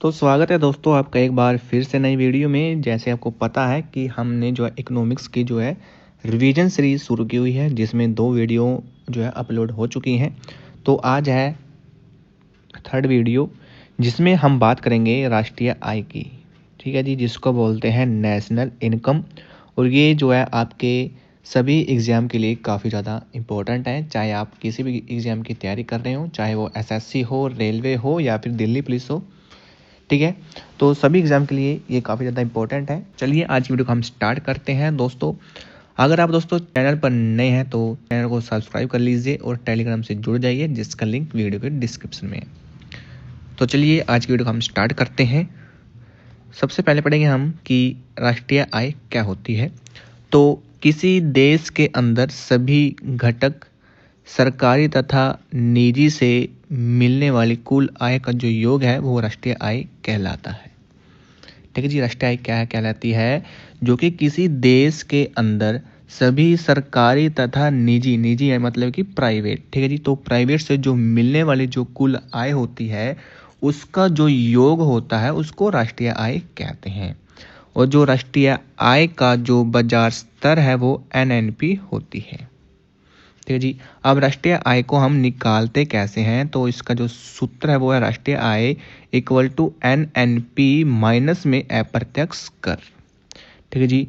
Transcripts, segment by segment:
तो स्वागत है दोस्तों आपका एक बार फिर से नई वीडियो में। जैसे आपको पता है कि हमने जो है इकोनॉमिक्स की जो है रिवीजन सीरीज शुरू की हुई है, जिसमें 2 वीडियो जो है अपलोड हो चुकी हैं। तो आज है 3rd वीडियो, जिसमें हम बात करेंगे राष्ट्रीय आय की। ठीक है जी, जिसको बोलते हैं नेशनल इनकम। और ये जो है आपके सभी एग्ज़ाम के लिए काफ़ी ज़्यादा इम्पोर्टेंट है, चाहे आप किसी भी एग्ज़ाम की तैयारी कर रहे हो, चाहे वो एसएससी हो, रेलवे हो या फिर दिल्ली पुलिस हो। ठीक है, तो सभी एग्ज़ाम के लिए ये काफ़ी ज़्यादा इंपॉर्टेंट है। चलिए आज की वीडियो को हम स्टार्ट करते हैं दोस्तों। अगर आप दोस्तों चैनल पर नए हैं तो चैनल को सब्सक्राइब कर लीजिए और टेलीग्राम से जुड़ जाइए, जिसका लिंक वीडियो के डिस्क्रिप्शन में है। तो चलिए आज की वीडियो को हम स्टार्ट करते हैं। सबसे पहले पढ़ेंगे हम कि राष्ट्रीय आय क्या होती है। तो किसी देश के अंदर सभी घटक सरकारी तथा निजी से मिलने वाली कुल आय का जो योग है वो राष्ट्रीय आय कहलाता है। ठीक है जी, राष्ट्रीय आय क्या कहलाती है? जो कि किसी देश के अंदर सभी सरकारी तथा निजी है मतलब कि प्राइवेट। ठीक है जी, तो प्राइवेट से जो मिलने वाली जो कुल आय होती है उसका जो योग होता है उसको राष्ट्रीय आय कहते हैं। और जो राष्ट्रीय आय का जो बाजार स्तर है वो एनएनपी होती है। ठीक है जी, अब राष्ट्रीय आय को हम निकालते कैसे हैं? तो इसका जो सूत्र है वो है राष्ट्रीय आय इक्वल टू एनएनपी माइनस में अप्रत्यक्ष कर। ठीक है जी,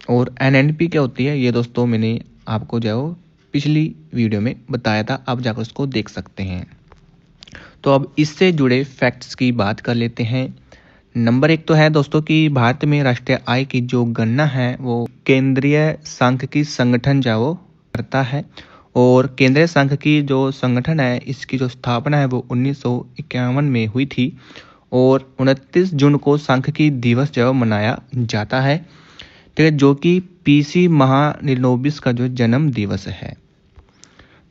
और एनएनपी क्या होती है ये दोस्तों मैंने आपको जो पिछली वीडियो में बताया था, आप जाकर उसको देख सकते हैं। तो अब इससे जुड़े फैक्ट्स की बात कर लेते हैं। नंबर 1 तो है दोस्तों कि भारत में राष्ट्रीय आय की जो गणना है वो केंद्रीय सांख्यिकी संगठन जो करता है। और केंद्रीय सांख्यिकी जो संगठन है इसकी जो स्थापना है वो 1951 में हुई थी। और 29 जून को सांख्यिकी दिवस जो मनाया जाता है। ठीक है, जो कि पीसी महालनोबिस का जो जन्म दिवस है।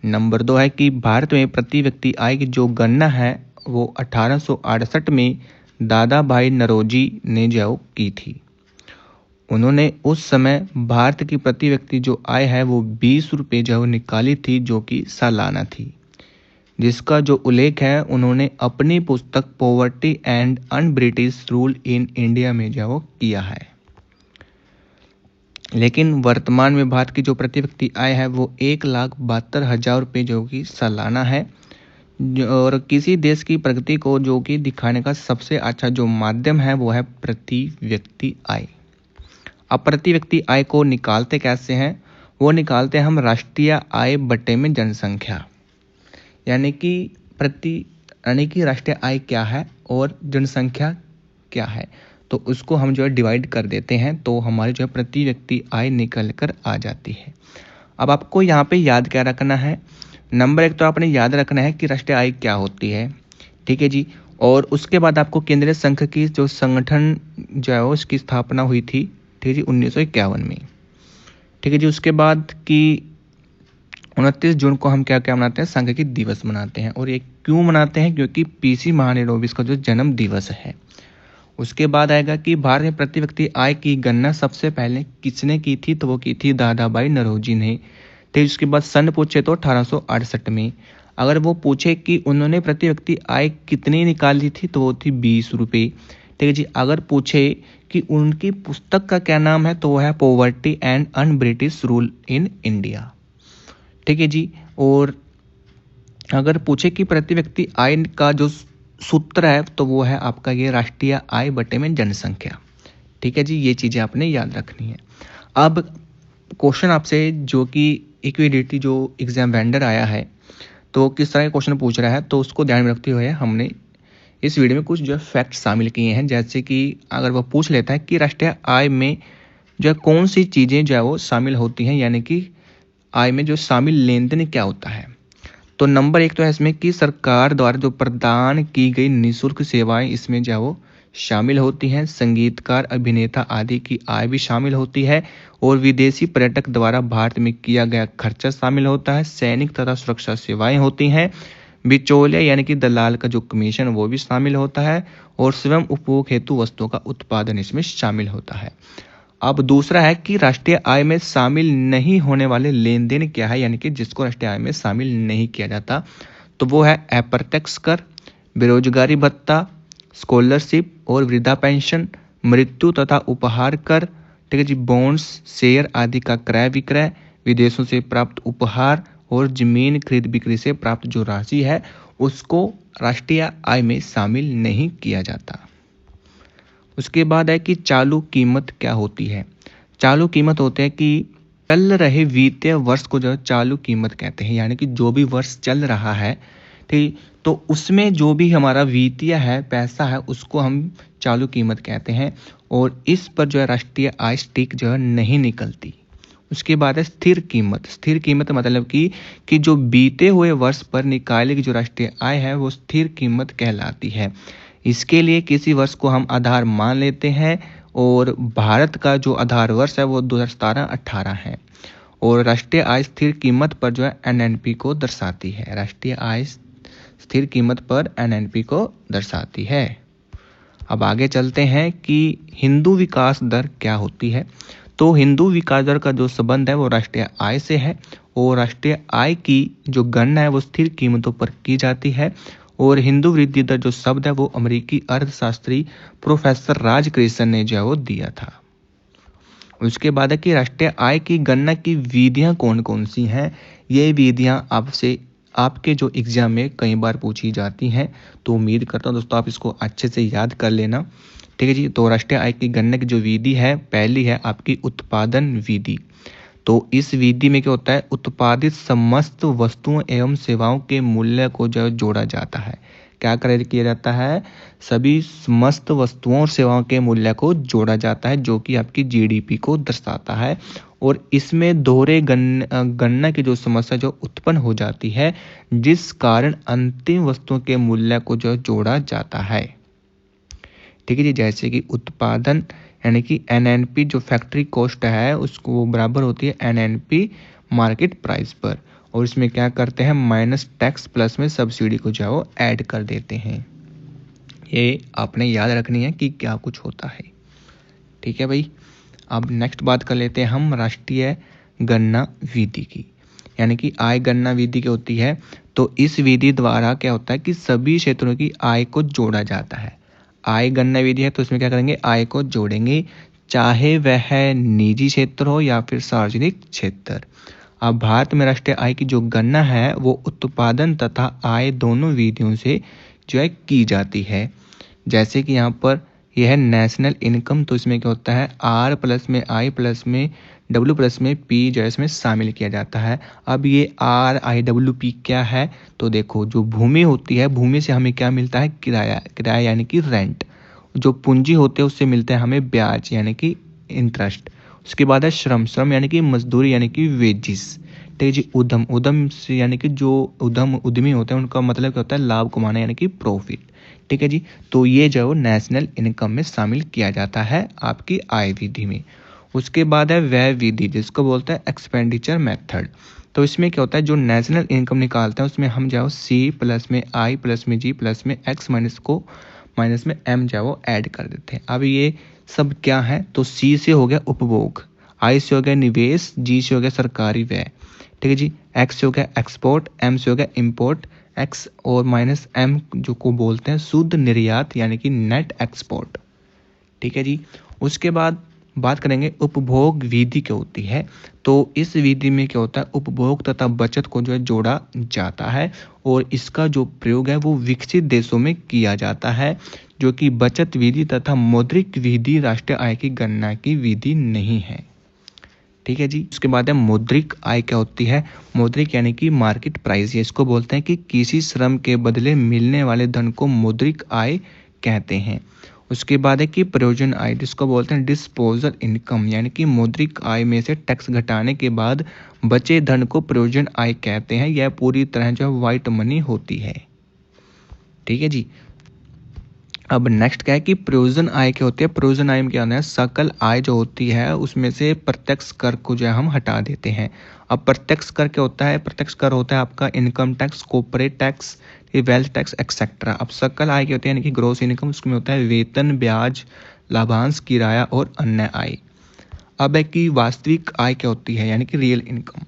नंबर 2 है कि भारत में प्रति व्यक्ति आय की जो गणना है वो 1868 में दादा भाई नौरोजी ने जो की थी। उन्होंने उस समय भारत की प्रति व्यक्ति जो आय है वो 20 रुपये जो निकाली थी, जो कि सालाना थी, जिसका जो उल्लेख है उन्होंने अपनी पुस्तक poverty and un British rule in India में जो किया है। लेकिन वर्तमान में भारत की जो प्रति व्यक्ति आय है वो 1,72,000 रुपये जो कि सालाना है। और किसी देश की प्रगति को जो कि दिखाने का सबसे अच्छा जो माध्यम है वो है प्रति व्यक्ति आय। अब प्रति व्यक्ति आय को निकालते कैसे हैं? वो निकालते हैं हम राष्ट्रीय आय बटे में जनसंख्या, यानी कि राष्ट्रीय आय क्या है और जनसंख्या क्या है, तो उसको हम जो है डिवाइड कर देते हैं, तो हमारी जो है प्रति व्यक्ति आय निकल कर आ जाती है। अब आपको यहाँ पे याद क्या रखना है? नंबर 1 तो आपने याद रखना है कि राष्ट्रीय आय क्या होती है। ठीक है जी, और उसके बाद आपको केंद्रीय सांख्यिकी जो संगठन जो है उसकी स्थापना हुई थी, ठीक है जी, 1951 में। ठीक है जी, उसके बाद कि 29 जून को हम क्या क्या मनाते हैं? सांख्यिकी दिवस मनाते हैं। और ये क्यों मनाते हैं? क्योंकि पीसी महालनोबिस का जो जन्म दिवस है। उसके बाद आएगा कि भारत में प्रति व्यक्ति आय की गणना सबसे पहले किसने की थी? तो वो की थी दादा भाई नौरोजी ने। तो उसके बाद सन पूछे तो 1868 में। अगर वो पूछे कि उन्होंने प्रति व्यक्ति आय कितनी निकाली थी तो वो थी 20 रुपये। ठीक है जी, अगर पूछे कि उनकी पुस्तक का क्या नाम है तो वो है poverty and un British rule in India. ठीक है जी, और अगर पूछे कि प्रति व्यक्ति आय का जो सूत्र है तो वो है आपका ये राष्ट्रीय आय बटे में जनसंख्या। ठीक है जी, ये चीज़ें आपने याद रखनी है। अब क्वेश्चन आपसे जो कि इक्विडिटी जो एग्जाम वेंडर आया है तो किस तरह के क्वेश्चन पूछ रहा है, तो उसको ध्यान में रखते हुए हमने इस वीडियो में कुछ जो है फैक्ट शामिल किए हैं। जैसे कि अगर वो पूछ लेता है कि राष्ट्रीय आय में जो है कौन सी चीज़ें जो है वो शामिल होती हैं, यानी कि आय में जो शामिल लेन देन क्या होता है, तो नंबर 1 तो है इसमें कि सरकार द्वारा जो प्रदान की गई निःशुल्क सेवाएं इसमें जो है वो शामिल होती हैं। संगीतकार, अभिनेता आदि की आय भी शामिल होती है। और विदेशी पर्यटक द्वारा भारत में किया गया खर्चा शामिल होता है। सैनिक तथा सुरक्षा सेवाएं होती हैं। बिचौलिया यानी कि दलाल का जो कमीशन वो भी शामिल होता है। और स्वयं उपभोग हेतु वस्तुओं का उत्पादन इसमें शामिल होता है। अब दूसरा है कि राष्ट्रीय आय में शामिल नहीं होने वाले लेन देन क्या है, यानी कि जिसको राष्ट्रीय आय में शामिल नहीं किया जाता, तो वो है अप्रत्यक्ष कर, बेरोजगारी भत्ता, स्कॉलरशिप और वृद्धा पेंशन, मृत्यु तथा उपहार कर, ठीक है जी, बॉन्ड्स, शेयर आदि का क्रय विक्रय, विदेशों से प्राप्त उपहार और जमीन खरीद बिक्री से प्राप्त जो राशि है उसको राष्ट्रीय आय में शामिल नहीं किया जाता। उसके बाद है कि चालू कीमत क्या होती है। चालू कीमत होते हैं कि चल रहे वित्तीय वर्ष को जो चालू कीमत कहते हैं, यानी कि जो भी वर्ष चल रहा है, ठीक, तो उसमें जो भी हमारा वित्तीय है पैसा है उसको हम चालू कीमत कहते हैं, और इस पर जो है राष्ट्रीय आय स्टिक जो है नहीं निकलती। उसके बाद है स्थिर कीमत। स्थिर कीमत मतलब कि जो बीते हुए वर्ष पर निकाली गई जो राष्ट्रीय आय है वो स्थिर कीमत कहलाती है। इसके लिए किसी वर्ष को हम आधार मान लेते हैं, और भारत का जो आधार वर्ष है वो 2017-18 है, और राष्ट्रीय आय स्थिर कीमत पर जो है एनएनपी को दर्शाती है। राष्ट्रीय आय स्थिर कीमत पर एनएनपी को दर्शाती है। अब आगे चलते हैं कि हिंदू विकास दर क्या होती है। तो हिंदू विकास दर का जो संबंध है वो राष्ट्रीय आय से है, और राष्ट्रीय आय की जो गणना है वो स्थिर कीमतों पर की जाती है। और हिंदू वृद्धि दर जो शब्द है वो अमेरिकी अर्थशास्त्री प्रोफेसर राज कृष्ण ने जो है वो दिया था। उसके बाद है कि राष्ट्रीय आय की गणना की विधियां कौन कौन सी हैं। ये विधियां आपसे आपके जो एग्जाम में कई बार पूछी जाती हैं, तो उम्मीद करता हूँ दोस्तों आप इसको अच्छे से याद कर लेना, ठीक है जी। तो राष्ट्रीय आय की गणना की जो विधि है पहली है आपकी उत्पादन विधि। तो इस विधि में क्या होता है, उत्पादित समस्त वस्तुओं एवं सेवाओं के मूल्य को जो जोड़ा जाता है। क्या किया जाता है, सभी समस्त वस्तुओं और सेवाओं के मूल्य को जोड़ा जाता है, जो कि आपकी जीडीपी को दर्शाता है। और इसमें दोहरे गणना की जो समस्या जो उत्पन्न हो जाती है, जिस कारण अंतिम वस्तुओं के मूल्य को जो जोड़ा जाता है, ठीक है जी। जैसे कि उत्पादन यानी कि एनएनपी जो फैक्ट्री कॉस्ट है उसको वो बराबर होती है एनएनपी मार्केट प्राइस पर, और इसमें क्या करते हैं माइनस टैक्स प्लस में सब्सिडी को जो है वो ऐड कर देते हैं। ये आपने याद रखनी है कि क्या कुछ होता है, ठीक है भाई। अब नेक्स्ट बात कर लेते हैं हम राष्ट्रीय गणना विधि की, यानी कि आय गणना विधि क्या होती है। तो इस विधि द्वारा क्या होता है कि सभी क्षेत्रों की आय को जोड़ा जाता है। आय गणना विधि है तो इसमें क्या करेंगे, आय को जोड़ेंगे, चाहे वह निजी क्षेत्र हो या फिर सार्वजनिक क्षेत्र। अब भारत में राष्ट्रीय आय की जो गणना है वो उत्पादन तथा आय दोनों विधियों से जो है की जाती है। जैसे कि यहाँ पर यह है नेशनल इनकम, तो इसमें क्या होता है आर प्लस में आई प्लस में डब्ल्यू प्लस में पी जो है इसमें शामिल किया जाता है। अब ये आर आई डब्ल्यू पी क्या है, तो देखो जो भूमि होती है, भूमि से हमें क्या मिलता है, किराया, किराया यानी कि रेंट। जो पूंजी होते हैं उससे मिलता है हमें ब्याज यानी कि इंटरेस्ट। उसके बाद है श्रम, श्रम यानी कि मजदूरी यानी कि वेजिस, ठीक है जी। उद्यम, उद्यम से यानी कि जो उद्यमी होते हैं उनका मतलब क्या होता है लाभ कमाना यानी कि प्रॉफिट, ठीक है जी। तो ये जो नेशनल इनकम में शामिल किया जाता है आपकी आय विधि में। उसके बाद है व्यय विधि, जिसको बोलते हैं एक्सपेंडिचर मेथड। तो इसमें क्या होता है जो नेशनल इनकम निकालते हैं उसमें हम जाओ सी प्लस में आई प्लस में जी प्लस में एक्स माइनस में एम जो है वो ऐड कर देते हैं। अब ये सब क्या है, तो सी से हो गया उपभोग, आई से हो गया निवेश, जी से हो गया सरकारी व्यय, ठीक है जी। एक्स से हो गया एक्सपोर्ट, एम से हो गया इंपोर्ट, एक्स और माइनस एम जो को बोलते हैं शुद्ध निर्यात यानी कि नेट एक्सपोर्ट, ठीक है जी। उसके बाद बात करेंगे उपभोग विधि क्या होती है। तो इस विधि में क्या होता है उपभोग तथा बचत को जो है जोड़ा जाता है, और इसका जो प्रयोग है वो विकसित देशों में किया जाता है, जो कि बचत विधि तथा मौद्रिक विधि राष्ट्रीय आय की गणना की विधि नहीं है, ठीक है जी। उसके बाद है मौद्रिक आय क्या होती है। मौद्रिक यानी कि मार्केट प्राइस, इसको बोलते हैं कि किसी श्रम के बदले मिलने वाले धन को मौद्रिक आय कहते हैं। उसके बाद है कि प्रयोजन आय, जिसको बोलते हैं डिस्पोजल इनकम, यानी कि मौद्रिक आय में से टैक्स घटाने के बाद बचे धन को प्रयोजन आय कहते हैं। यह पूरी तरह जो है व्हाइट मनी होती है, ठीक है जी। अब नेक्स्ट क्या है कि प्रयोजन आय क्या होती है। प्रयोजन आय में क्या होता है सकल आय जो होती है उसमें से प्रत्यक्ष कर को जो है हम हटा देते हैं। अब प्रत्यक्ष कर क्या होता है, प्रत्यक्ष कर होता है आपका income tax, corporate tax, wealth tax etcetera. अब सकल आय क्या होती है यानी कि ग्रॉस इनकम, उसमें होता है वेतन, ब्याज, लाभांश, किराया और अन्य आय। अब है कि वास्तविक आय क्या होती है यानी कि रियल इनकम,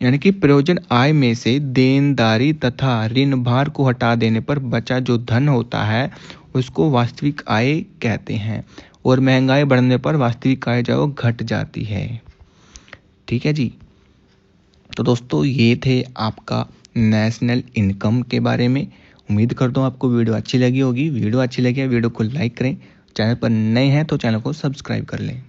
यानी कि प्रयोजन आय में से देनदारी तथा ऋण भार को हटा देने पर बचा जो धन होता है उसको वास्तविक आय कहते हैं। और महंगाई बढ़ने पर वास्तविक आय जो है वो घट जाती है। ठीक है जी। तो दोस्तों ये थे आपका नेशनल इनकम के बारे में। उम्मीद करता हूँ आपको वीडियो अच्छी लगी होगी। वीडियो अच्छी लगी है वीडियो को लाइक करें, चैनल पर नए हैं तो चैनल को सब्सक्राइब कर लें।